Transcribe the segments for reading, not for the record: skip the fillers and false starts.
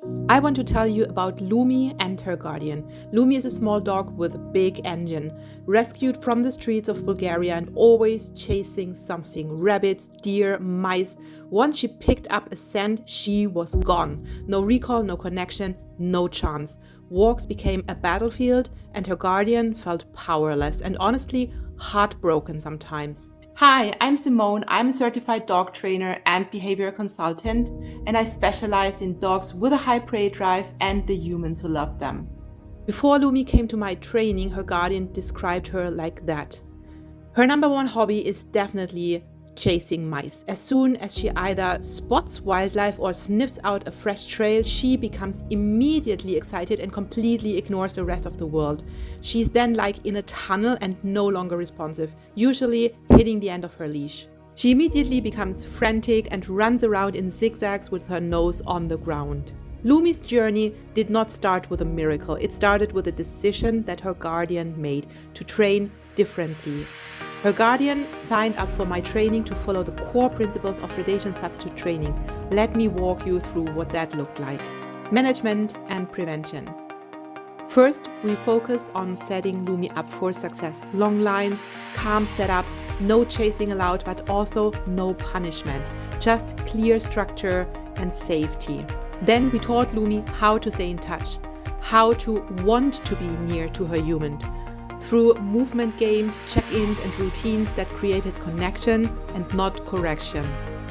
I want to tell you about Lumi and her guardian. Lumi is a small dog with a big engine, rescued from the streets of Bulgaria and always chasing something: rabbits, deer, mice. Once she picked up a scent, she was gone. No recall, no connection, no chance. Walks became a battlefield, and her guardian felt powerless and honestly heartbroken sometimes. Hi, I'm Simone. I'm a certified dog trainer and behavior consultant, and I specialize in dogs with a high prey drive and the humans who love them. Before Lumi came to my training, her guardian described her like that. Her number one hobby is definitely chasing mice. As soon as she either spots wildlife or sniffs out a fresh trail, she becomes immediately excited and completely ignores the rest of the world. She's then like in a tunnel and no longer responsive, usually hitting the end of her leash. She immediately becomes frantic and runs around in zigzags with her nose on the ground. Lumi's journey did not start with a miracle. It started with a decision that her guardian made to train differently. Her guardian signed up for my training to follow the core principles of Predation Substitute Training. Let me walk you through what that looked like. Management and prevention. First, we focused on setting Lumi up for success. Long lines, calm setups, no chasing allowed, but also no punishment. Just clear structure and safety. Then we taught Lumi how to stay in touch, how to want to be near to her human, through movement games, check-ins and routines that created connection and not correction.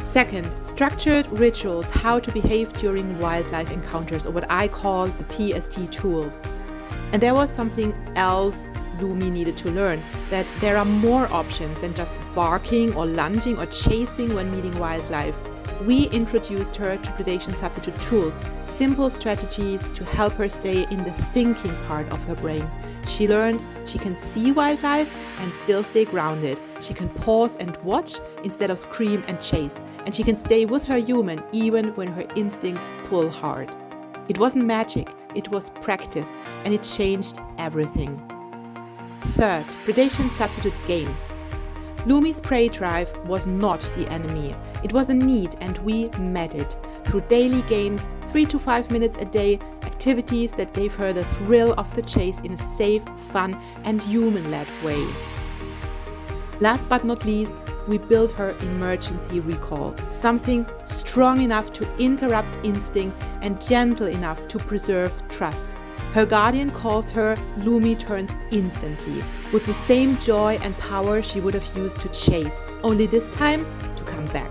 Second, structured rituals, how to behave during wildlife encounters, or what I call the PST tools. And there was something else Lumi needed to learn, that there are more options than just barking or lunging or chasing when meeting wildlife. We introduced her to Predation Substitute tools, simple strategies to help her stay in the thinking part of her brain. She learned she can see wildlife and still stay grounded. She can pause and watch instead of scream and chase. And she can stay with her human even when her instincts pull hard. It wasn't magic, it was practice, and it changed everything. Third, Predation Substitute games. Lumi's prey drive was not the enemy. It was a need, and we met it through daily games, 3 to 5 minutes a day, activities that gave her the thrill of the chase in a safe, fun, and human-led way. Last but not least, we built her emergency recall, something strong enough to interrupt instinct and gentle enough to preserve trust. Her guardian calls her Lumi turns instantly, with the same joy and power she would have used to chase, only this time to come back.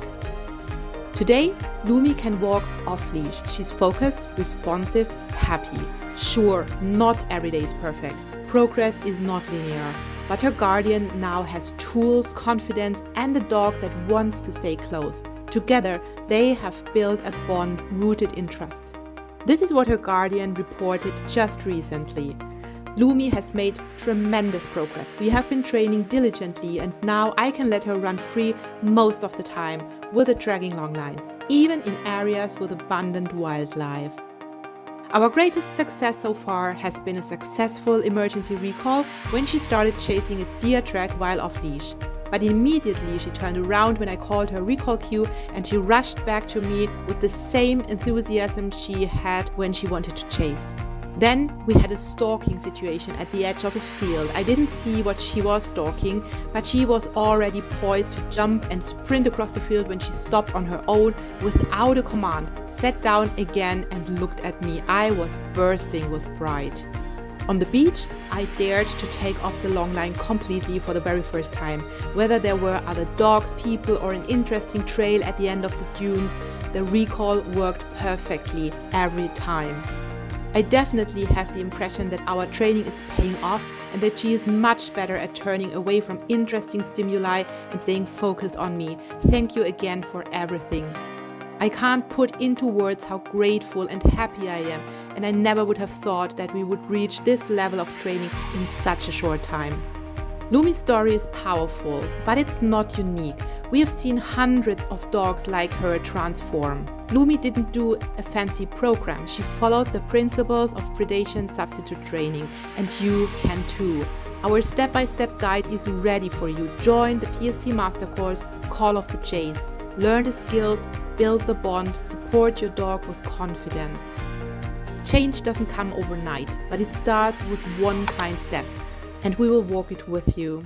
Today, Lumi can walk off-leash. She's focused, responsive, happy. Sure, not every day is perfect. Progress is not linear. But her guardian now has tools, confidence, and a dog that wants to stay close. Together, they have built a bond rooted in trust. This is what her guardian reported just recently. Lumi has made tremendous progress. We have been training diligently, and now I can let her run free most of the time with a dragging long line, even in areas with abundant wildlife. Our greatest success so far has been a successful emergency recall when she started chasing a deer track while off leash. But immediately she turned around when I called her recall cue, and she rushed back to me with the same enthusiasm she had when she wanted to chase. Then we had a stalking situation at the edge of a field. I didn't see what she was stalking, but she was already poised to jump and sprint across the field when she stopped on her own without a command, sat down again and looked at me. I was bursting with pride. On the beach, I dared to take off the long line completely for the very first time. Whether there were other dogs, people, or an interesting trail at the end of the dunes, the recall worked perfectly every time. I definitely have the impression that our training is paying off and that she is much better at turning away from interesting stimuli and staying focused on me. Thank you again for everything. I can't put into words how grateful and happy I am, and I never would have thought that we would reach this level of training in such a short time. Lumi's story is powerful, but it's not unique. We have seen hundreds of dogs like her transform. Lumi didn't do a fancy program. She followed the principles of Predation Substitute Training, and you can too. Our step-by-step guide is ready for you. Join the PST Master Course, Call of the Chase. Learn the skills, build the bond, support your dog with confidence. Change doesn't come overnight, but it starts with one kind step, and we will walk it with you.